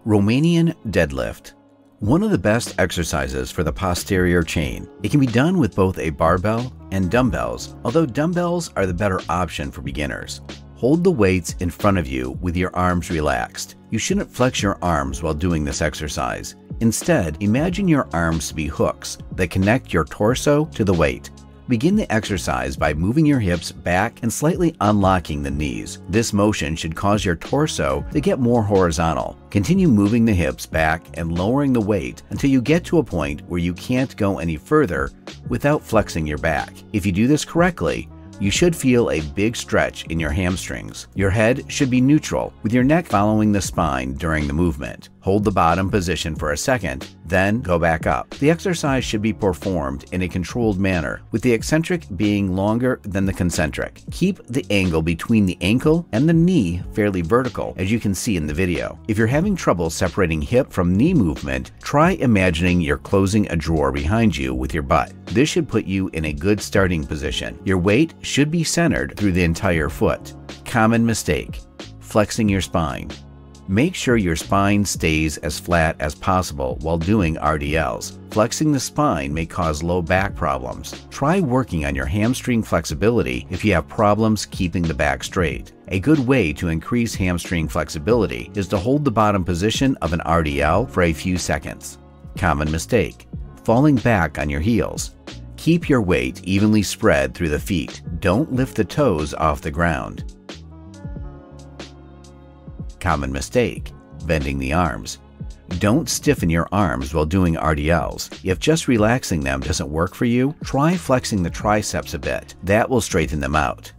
Romanian Deadlift. One of the best exercises for the posterior chain. It can be done with both a barbell and dumbbells, although dumbbells are the better option for beginners. Hold the weights in front of you with your arms relaxed. You shouldn't flex your arms while doing this exercise. Instead, imagine your arms to be hooks that connect your torso to the weight. Begin the exercise by moving your hips back and slightly unlocking the knees. This motion should cause your torso to get more horizontal. Continue moving the hips back and lowering the weight until you get to a point where you can't go any further without flexing your back. If you do this correctly, you should feel a big stretch in your hamstrings. Your head should be neutral, with your neck following the spine during the movement. Hold the bottom position for a second, then go back up. The exercise should be performed in a controlled manner, with the eccentric being longer than the concentric. Keep the angle between the ankle and the knee fairly vertical, as you can see in the video. If you're having trouble separating hip from knee movement, try imagining you're closing a drawer behind you with your butt. This should put you in a good starting position. Your weight should be centered through the entire foot. Common mistake: flexing your spine. Make sure your spine stays as flat as possible while doing RDLs. Flexing the spine may cause low back problems. Try working on your hamstring flexibility if you have problems keeping the back straight. A good way to increase hamstring flexibility is to hold the bottom position of an RDL for a few seconds. Common mistake: falling back on your heels. Keep your weight evenly spread through the feet. Don't lift the toes off the ground. Common mistake: bending the arms. Don't stiffen your arms while doing RDLs. If just relaxing them doesn't work for you, try flexing the triceps a bit. That will straighten them out.